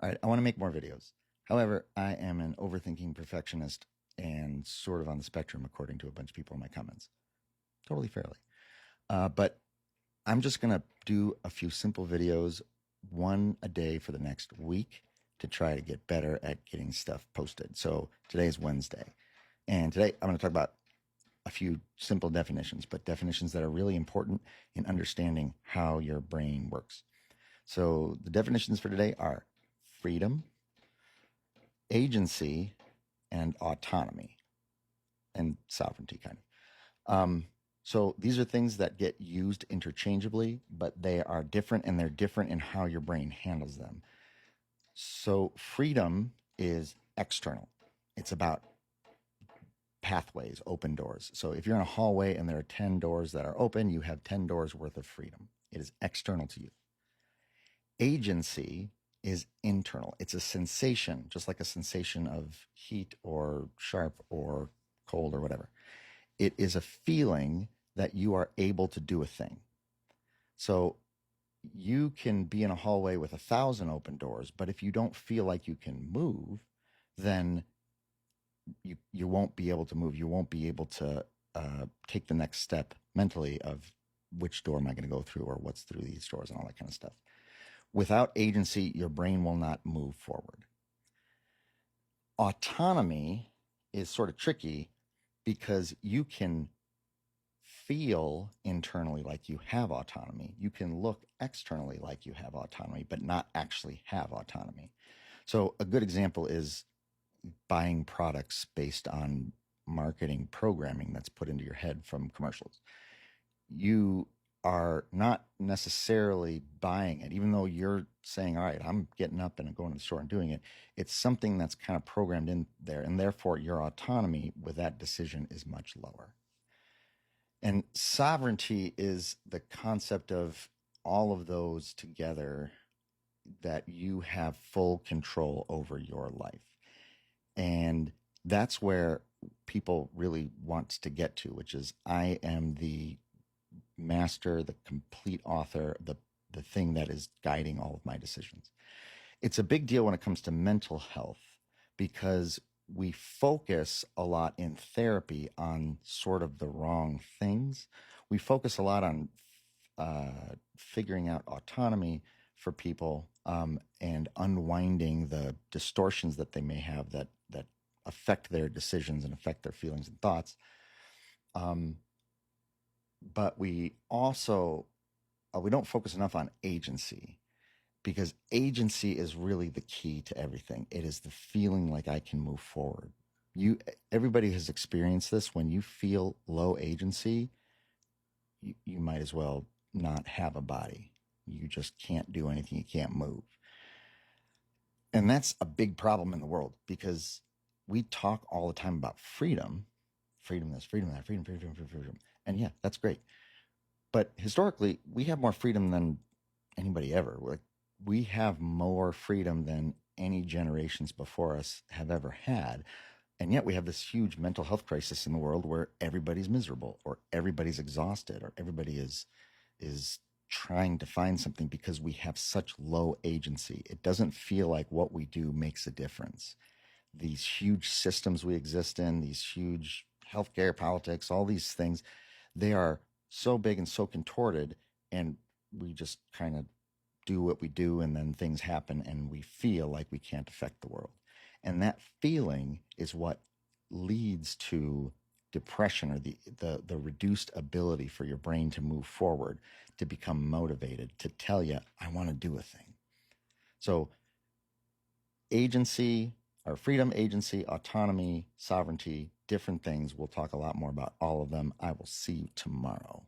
All right, I want to make more videos. However, I am an overthinking perfectionist and sort of on the spectrum, according to a bunch of people in my comments. Totally fairly. But I'm just going to do a few simple videos, one a day for the next week to try to get better at getting stuff posted. So today is Wednesday. And today I'm going to talk about a few simple definitions, but definitions that are really important in understanding how your brain works. So the definitions for today are freedom, agency, and autonomy, and sovereignty, kind of. So these are things that get used interchangeably, but they are different, and they're different in how your brain handles them. So freedom is external. It's about pathways, open doors. So if you're in a hallway and there are 10 doors that are open, you have 10 doors worth of freedom. It is external to you. Agency is internal. It's a sensation, just like a sensation of heat or sharp or cold or whatever. It is a feeling that you are able to do a thing. So you can be in a hallway with 1,000 open doors, but if you don't feel like you can move, then you won't be able to move. You won't be able to take the next step mentally of which door am I going to go through or what's through these doors and all that kind of stuff. Without agency, your brain will not move forward. Autonomy is sort of tricky because you can feel internally like you have autonomy. You can look externally like you have autonomy, but not actually have autonomy. So a good example is buying products based on marketing programming that's put into your head from commercials. You are not necessarily buying it, even though you're saying, all right, I'm getting up and going to the store and doing it. It's something that's kind of programmed in there, and therefore your autonomy with that decision is much lower. And sovereignty is the concept of all of those together, that you have full control over your life. And that's where people really want to get to, which is I am the master, the complete author, the thing that is guiding all of my decisions. It's a big deal when it comes to mental health because we focus a lot in therapy on sort of the wrong things. We focus a lot on figuring out autonomy for people, and unwinding the distortions that they may have that affect their decisions and affect their feelings and thoughts. But we also we don't focus enough on agency, because agency is really the key to everything. It is the feeling like I can move forward. Everybody has experienced this. When you feel low agency, you might as well not have a body. You just can't do anything. You can't move. And that's a big problem in the world, because we talk all the time about freedom, freedom this, freedom that, freedom, freedom, freedom, freedom. And yeah, that's great. But historically, we have more freedom than anybody ever. Like, we have more freedom than any generations before us have ever had. And yet we have this huge mental health crisis in the world where everybody's miserable, or everybody's exhausted, or everybody is trying to find something, because we have such low agency. It doesn't feel like what we do makes a difference. These huge systems we exist in, these huge healthcare, politics, all these things, they are so big and so contorted, and we just kind of do what we do, and then things happen and we feel like we can't affect the world. And that feeling is what leads to depression, or the reduced ability for your brain to move forward, to become motivated, to tell you, I want to do a thing. So agency, or freedom, agency, autonomy, sovereignty, different things. We'll talk a lot more about all of them. I will see you tomorrow.